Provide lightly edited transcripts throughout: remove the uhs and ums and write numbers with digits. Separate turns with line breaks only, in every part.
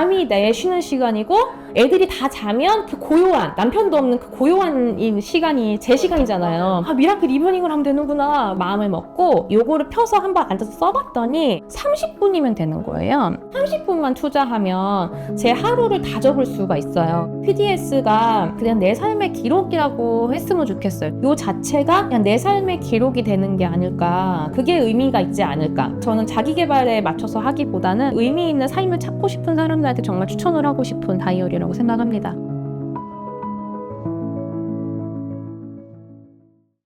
밤이 내 쉬는 시간이고 애들이 다 자면 그 고요한, 남편도 없는 그 고요한 이 시간이 제 시간이잖아요. 아, 미라클 이브닝을 하면 되는구나 마음을 먹고 요거를 펴서 한번 앉아서 써봤더니 30분이면 되는 거예요. 30분만 투자하면 제 하루를 다 적을 수가 있어요. PDS가 그냥 내 삶의 기록이라고 했으면 좋겠어요. 요 자체가 그냥 내 삶의 기록이 되는 게 아닐까, 그게 의미가 있지 않을까. 저는 자기 개발에 맞춰서 하기보다는 의미 있는 삶을 찾고 싶은 사람들한테 정말 추천을 하고 싶은 다이어리라고 생각합니다.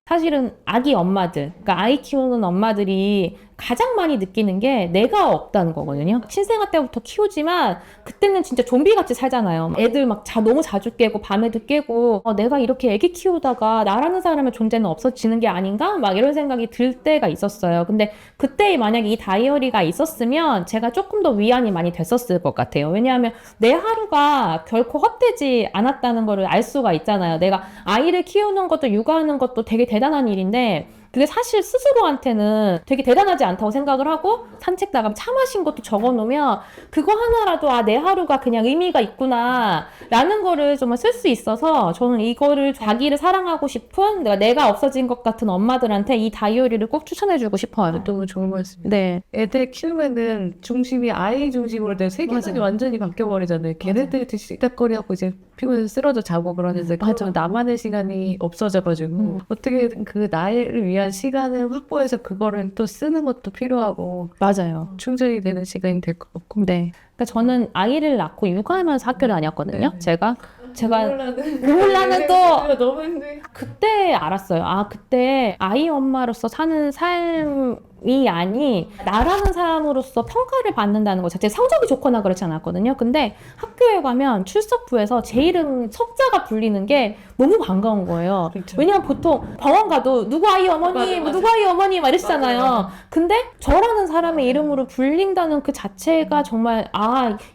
사실은 아기 엄마들, 그러니까 아이 키우는 엄마들이 가장 많이 느끼는 게 내가 없다는 거거든요. 신생아 때부터 키우지만 그때는 진짜 좀비같이 살잖아요. 애들 막 너무 자주 깨고 밤에도 깨고 내가 이렇게 애기 키우다가 나라는 사람의 존재는 없어지는 게 아닌가? 막 이런 생각이 들 때가 있었어요. 근데 그때 만약에 이 다이어리가 있었으면 제가 조금 더 위안이 많이 됐었을 것 같아요. 왜냐하면 내 하루가 결코 헛되지 않았다는 거를 알 수가 있잖아요. 내가 아이를 키우는 것도 육아하는 것도 되게 대단한 일인데 그게 사실 스스로한테는 되게 대단하지 않다고 생각을 하고 산책 나가면 차 마신 것도 적어놓으면 그거 하나라도 내 하루가 그냥 의미가 있구나 라는 거를 정말 쓸 수 있어서 저는 이거를 자기를 사랑하고 싶은 내가 없어진 것 같은 엄마들한테 이 다이어리를 꼭 추천해주고 싶어요.
너무 좋은 말씀이에요.
네.
애들 키우면은 중심이 아이 중심으로 돼 세계관이 완전히 바뀌어버리잖아요. 걔네들 뒤식닥거리하고 이제 피곤해서 쓰러져 자고 그러는데
맞아.
나만의 시간이 없어져가지고 어떻게든 그 나를 위한 시간을 확보해서 그거를 또 쓰는 것도 필요하고
맞아요.
충전이 되는 시간이 될 것 같고.
네. 그러니까 저는 아이를 낳고 육아하면서 학교를 다녔거든요.
네.
제가
눈물
나는 또
너무 힘들어.
그때 알았어요. 그때 아이 엄마로서 사는 삶이 아니 나라는 사람으로서 평가를 받는다는 것 자체 성적이 좋거나 그렇지 않았거든요. 근데 학교에 가면 출석부에서 제 이름 석자가 불리는 게 너무 반가운 거예요.
그렇죠.
왜냐면 보통 병원 가도 누구 아이 어머니,
맞아.
누구 아이 어머니 막 이러시잖아요.
맞아.
근데 저라는 사람의 이름으로 불린다는 그 자체가 정말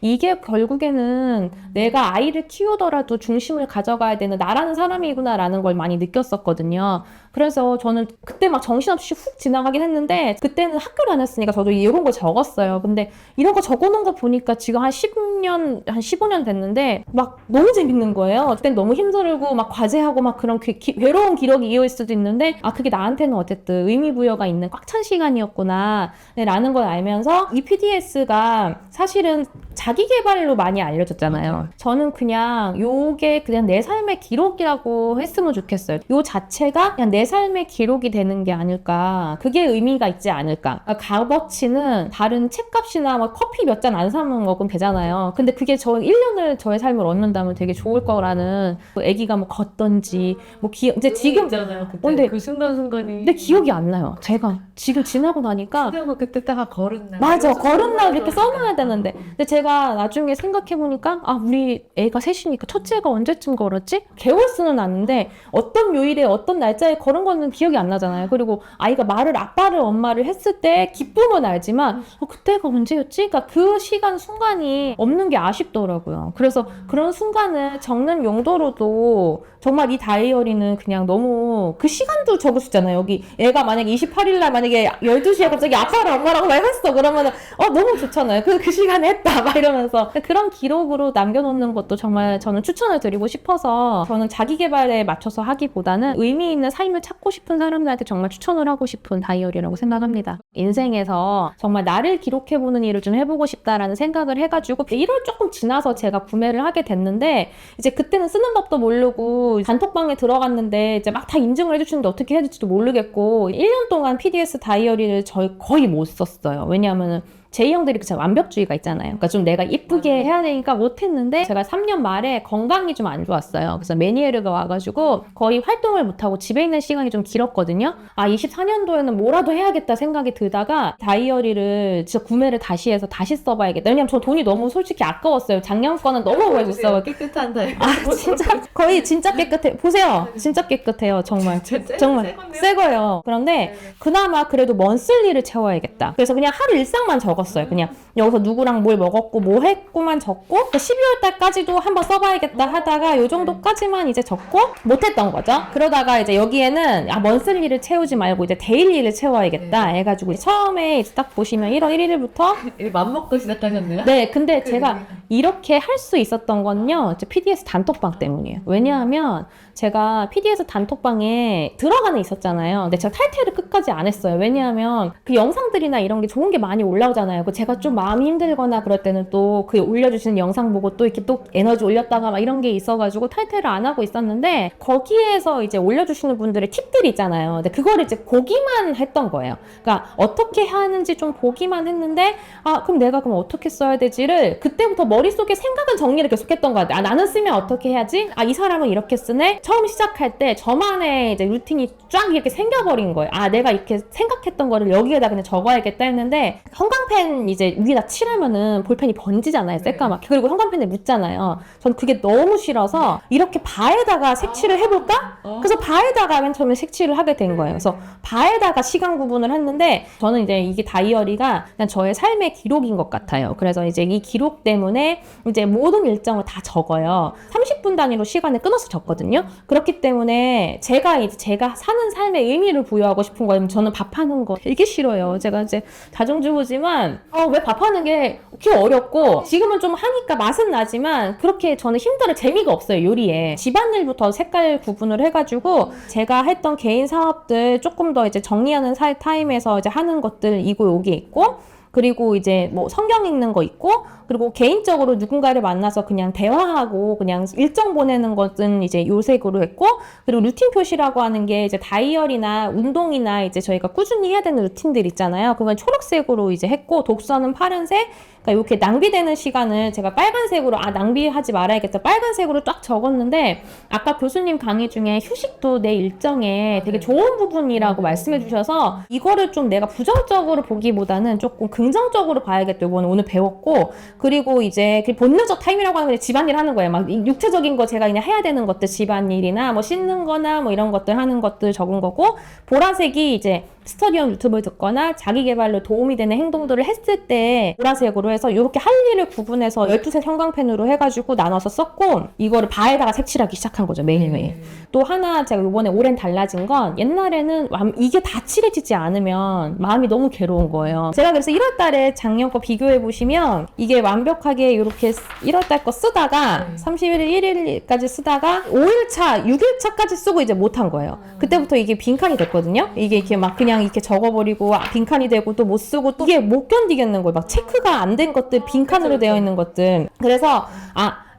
이게 결국에는 내가 아이를 키우더라도 중심을 가져가야 되는 나라는 사람이구나라는 걸 많이 느꼈었거든요. 그래서 저는 그때 막 정신없이 훅 지나가긴 했는데 그때는 학교를 안 했으니까 저도 이런 거 적었어요. 근데 이런 거 적어놓은 거 보니까 지금 한 10년, 한 15년 됐는데 막 너무 재밌는 거예요. 그땐 너무 힘들고 막 과제하고 막 그런 괴로운 기록이 이어질 수도 있는데 그게 나한테는 어쨌든 의미부여가 있는 꽉 찬 시간이었구나 라는 걸 알면서 이 PDS가 사실은 자기 개발로 많이 알려졌잖아요. 저는 그냥 요게 그냥 내 삶의 기록이라고 했으면 좋겠어요. 요 자체가 그냥 내 삶의 기록이 되는 게 아닐까, 그게 의미가 있지 않을까. 값어치는 다른 책값이나 뭐 커피 몇 잔 안 사면 먹으면 되잖아요. 근데 그게 저 1년을 저의 삶을 얻는다면 되게 좋을 거라는, 애기가 뭐 걷던지 뭐 이제 지금
있잖아요. 그때
근데
그 순간순간이
근데 기억이 안 나요. 제가 지금 지나고 나니까
그때 딱 걸은 날.
맞아, 걸은 날 이렇게 써놔야 되는데. 근데 제가 나중에 생각해보니까 우리 애가 셋이니까 첫째가 언제쯤 걸었지? 개월 수는 아는데 어떤 요일에 어떤 날짜에 걸은 거는 기억이 안 나잖아요. 그리고 아이가 아빠를 엄마를 했을 때 기쁨은 알지만 그때가 언제였지? 그러니까 그 시간 순간이 없는 게 아쉽더라고요. 그래서 그런 순간을 적는 용도로도 정말 이 다이어리는 그냥 너무 그 시간도 적을 수 있잖아요. 여기 애가 만약에 28일 날 만약에 12시에 갑자기 아빠랑 엄마라고 말 했어. 그러면은 너무 좋잖아요. 그 시간에 했다 막 이러면서 그런 기록으로 남겨놓는 것도 정말 저는 추천을 드리고 싶어서 저는 자기 개발에 맞춰서 하기보다는 의미 있는 삶을 찾고 싶은 사람들한테 정말 추천을 하고 싶은 다이어리라고 생각합니다. 인생에서 정말 나를 기록해보는 일을 좀 해보고 싶다라는 생각을 해가지고 1월 조금 지나서 제가 구매를 하게 됐는데 이제 그때는 쓰는 법도 모르고 단톡방에 들어갔는데 이제 막 다 인증을 해주시는데 어떻게 해야 될지도 모르겠고 1년 동안 PDS 다이어리를 거의 못 썼어요. 왜냐하면은 제이 형들이 완벽주의가 있잖아요. 그러니까 좀 내가 이쁘게 해야 되니까 못했는데 제가 3년 말에 건강이 좀 안 좋았어요. 그래서 메니에르가 와가지고 거의 활동을 못하고 집에 있는 시간이 좀 길었거든요. 24년도에는 뭐라도 해야겠다 생각이 들다가 다이어리를 진짜 구매를 다시 해서 다시 써봐야겠다. 왜냐면 저 돈이 너무 솔직히 아까웠어요. 작년 거는 너무 오래 줬어요.
깨끗한 다이어리.
진짜 거의 진짜 깨끗해. 보세요. 진짜 깨끗해요. 정말. 정말 새 거예요. 그런데 그나마 그래도 먼슬리를 채워야겠다. 그래서 그냥 하루 일상만 적었어요. 그냥 여기서 누구랑 뭘 먹었고 뭐 했고만 적고 12월 달까지도 한번 써봐야겠다 하다가 요 정도까지만 이제 적고 못했던 거죠. 그러다가 이제 여기에는 먼슬리를 채우지 말고 이제 데일리를 채워야겠다 해가지고 처음에 딱 보시면 1월 1일부터
맘먹고 시작하셨네요?
네, 근데 제가 이렇게 할 수 있었던 건요, 이제 PDS 단톡방 때문이에요. 왜냐하면 제가 PDS 단톡방에 들어가는 있었잖아요. 근데 제가 탈퇴를 끝까지 안 했어요. 왜냐하면 그 영상들이나 이런 게 좋은 게 많이 올라오잖아요. 그 제가 좀 마음이 힘들거나 그럴 때는 또 그 올려주시는 영상 보고 또 이렇게 또 에너지 올렸다가 막 이런 게 있어가지고 탈퇴를 안 하고 있었는데, 거기에서 이제 올려주시는 분들의 팁들이 있잖아요. 근데 그거를 이제 보기만 했던 거예요. 그러니까 어떻게 하는지 좀 보기만 했는데, 아, 그럼 내가 그럼 어떻게 써야 되지를 그때부터 머릿속에 생각은 정리를 계속 했던 것 같아요. 아, 나는 쓰면 어떻게 해야지? 아, 이 사람은 이렇게 쓰네? 처음 시작할 때 저만의 이제 루틴이 쫙 이렇게 생겨버린 거예요. 아, 내가 이렇게 생각했던 거를 여기에다 그냥 적어야겠다 했는데, 형광펜 이제 위에다 칠하면은 볼펜이 번지잖아요. 새까맣게. 그리고 형광펜에 묻잖아요. 전 그게 너무 싫어서 이렇게 바에다가 색칠을 해볼까? 그래서 바에다가 맨 처음에 색칠을 하게 된 거예요. 그래서 바에다가 시간 구분을 했는데, 저는 이제 이게 다이어리가 그냥 저의 삶의 기록인 것 같아요. 그래서 이제 이 기록 때문에 이제 모든 일정을 다 적어요. 30분 단위로 시간을 끊어서 적거든요. 그렇기 때문에 제가 사는 삶에 의미를 부여하고 싶은 거예요. 저는 밥하는 거 되게 싫어요. 제가 이제 가정주부지만 왜 밥하는 게 그렇게 어렵고, 지금은 좀 하니까 맛은 나지만 그렇게 저는 힘들어, 재미가 없어요, 요리에. 집안일부터 색깔 구분을 해가지고 제가 했던 개인 사업들 조금 더 이제 정리하는 타임에서 이제 하는 것들 이거 여기 있고, 그리고 이제 뭐 성경 읽는 거 있고, 그리고 개인적으로 누군가를 만나서 그냥 대화하고 그냥 일정 보내는 것은 이제 요색으로 했고, 그리고 루틴 표시라고 하는 게 이제 다이어리나 운동이나 이제 저희가 꾸준히 해야 되는 루틴들 있잖아요. 그건 초록색으로 이제 했고, 독서는 파란색. 그러니까 이렇게 낭비되는 시간을 제가 빨간색으로, 낭비하지 말아야겠다, 빨간색으로 딱 적었는데, 아까 교수님 강의 중에 휴식도 내 일정에 되게 좋은 부분이라고 말씀해 주셔서 이거를 좀 내가 부정적으로 보기보다는 조금 긍정적으로 봐야겠다, 이거는 오늘 배웠고, 그리고 이제 그 본능적 타임이라고 하는 게 집안일 하는 거예요. 막 육체적인 거 제가 그냥 해야 되는 것들, 집안일이나 뭐 씻는 거나 뭐 이런 것들 하는 것들 적은 거고, 보라색이 이제 스터디형 유튜브를 듣거나 자기 개발로 도움이 되는 행동들을 했을 때 보라색으로 해서 이렇게 할 일을 구분해서 12색 형광펜으로 해가지고 나눠서 썼고, 이거를 바에다가 색칠하기 시작한 거죠, 매일매일. 또 하나 제가 이번에 올해는 달라진 건, 옛날에는 이게 다 칠해지지 않으면 마음이 너무 괴로운 거예요. 제가 그래서 1월 달에 작년 거 비교해 보시면 이게 완벽하게 이렇게 1월 달 거 쓰다가 31일, 1일까지 쓰다가 5일차, 6일차까지 쓰고 이제 못한 거예요. 그때부터 이게 빈칸이 됐거든요. 이게 이렇게 막 그냥 이렇게 적어버리고 빈칸이 되고 또 못 쓰고, 또 이게 못 견디겠는 거예요. 막 체크가 안 된 것들, 빈칸으로 되어 있는 것들. 그래서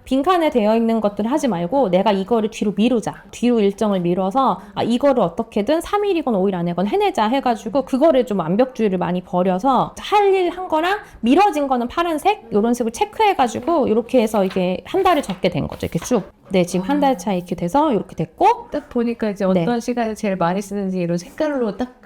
빈칸에 되어 있는 것들을 하지 말고 내가 이거를 뒤로 미루자. 뒤로 일정을 미뤄서 이거를 어떻게든 3일이건 5일 안에건 해내자 해가지고, 그거를 좀 완벽주의를 많이 버려서 할 일 한 거랑 미뤄진 거는 파란색, 이런 식으로 체크해가지고 이렇게 해서 이게 한 달을 적게 된 거죠. 이렇게 쭉. 네, 지금 한 달 차 이렇게 돼서 이렇게 됐고,
딱 보니까 이제 어떤 시간에 제일 많이 쓰는지 이런 색깔로 딱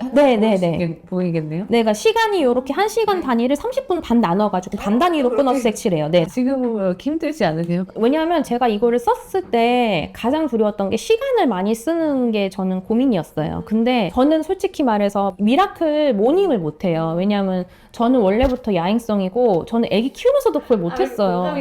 보이겠네요.
내가 시간이 이렇게 1시간 단위를 30분 반 나눠가지고 반 단위로 끊어서 색칠해요. 네.
지금은 힘들지 않으세요?
왜냐하면 제가 이거를 썼을 때 가장 두려웠던 게 시간을 많이 쓰는 게 저는 고민이었어요. 근데 저는 솔직히 말해서 미라클 모닝을 못해요. 왜냐하면 저는 원래부터 야행성이고, 저는 애기 키우면서도 그걸 못했어요.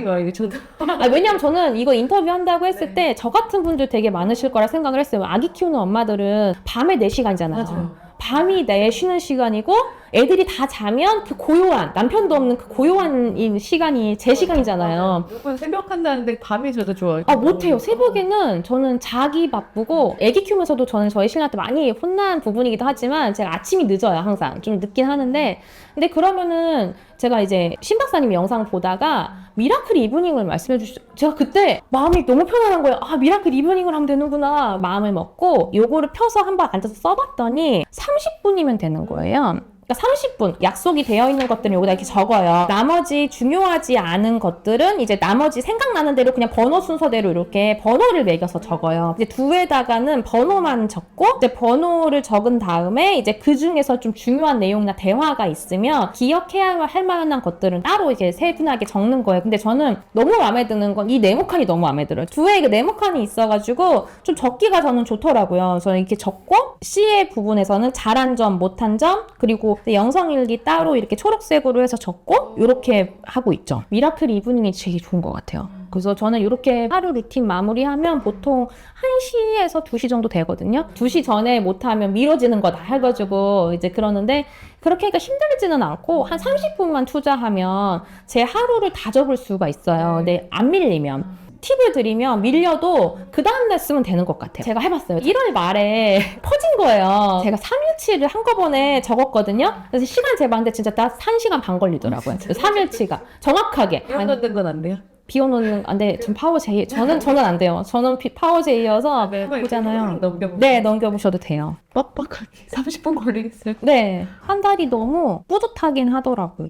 왜냐하면 저는 이거 인터뷰한다고 했을 때 저 같은 분들 되게 많으실 거라 생각을 했어요. 아기 키우는 엄마들은 밤에 4시간이잖아요.
맞아요.
밤이 내 쉬는 시간이고, 애들이 다 자면 그 고요한, 남편도 없는 그 고요한 이 시간이 제 시간이잖아요.
누군 새벽 한다는데 밤이 저도 좋아요.
못해요. 새벽에는 저는 자기 바쁘고, 애기 키우면서도 저는 저희 신랑한테 많이 혼난 부분이기도 하지만 제가 아침이 늦어요. 항상 좀 늦긴 하는데, 근데 그러면은 제가 이제 신 박사님 영상 보다가 미라클 이브닝을 말씀해 주시죠. 제가 그때 마음이 너무 편안한 거예요. 미라클 이브닝을 하면 되는구나 마음을 먹고, 요거를 펴서 한번 앉아서 써봤더니 30분이면 되는 거예요. 그러니까 30분 약속이 되어 있는 것들은 여기다 이렇게 적어요. 나머지 중요하지 않은 것들은 이제 나머지 생각나는 대로 그냥 번호 순서대로 이렇게 번호를 매겨서 적어요. 이제 두에다가는 번호만 적고, 이제 번호를 적은 다음에 이제 그 중에서 좀 중요한 내용이나 대화가 있으면 기억해야 할 만한 것들은 따로 이렇게 세분하게 적는 거예요. 근데 저는 너무 마음에 드는 건 이 네모칸이 너무 마음에 들어요. 두에 네모칸이 있어가지고 좀 적기가 저는 좋더라고요. 저는 이렇게 적고, C의 부분에서는 잘한 점, 못한 점, 그리고 영성일기 따로 이렇게 초록색으로 해서 적고, 이렇게 하고 있죠. 미라클 이브닝이 되게 좋은 것 같아요. 그래서 저는 이렇게 하루 루틴 마무리하면 보통 1시에서 2시 정도 되거든요. 2시 전에 못하면 미뤄지는 거다 해가지고 이제 그러는데 그렇게 하니까 힘들지는 않고 한 30분만 투자하면 제 하루를 다 접을 수가 있어요. 근데 안 밀리면. 팁을 드리면 밀려도 그 다음날 쓰면 되는 것 같아요. 제가 해봤어요. 1월 말에 퍼진 거예요. 제가 3일치를 한꺼번에 적었거든요. 그래서 시간 재봤는데 진짜 딱 1시간 반 걸리더라고요. 3일치가. 정확하게.
비워놓는 건 안 돼요?
비워놓는, 안 돼. 전 파워제이. 저는 안 돼요. 저는 파워제이여서 보잖아요. 네, 넘겨보셔도 돼요.
빡빡하게 30분 걸리겠어요.
네. 한 달이 너무 뿌듯하긴 하더라고요.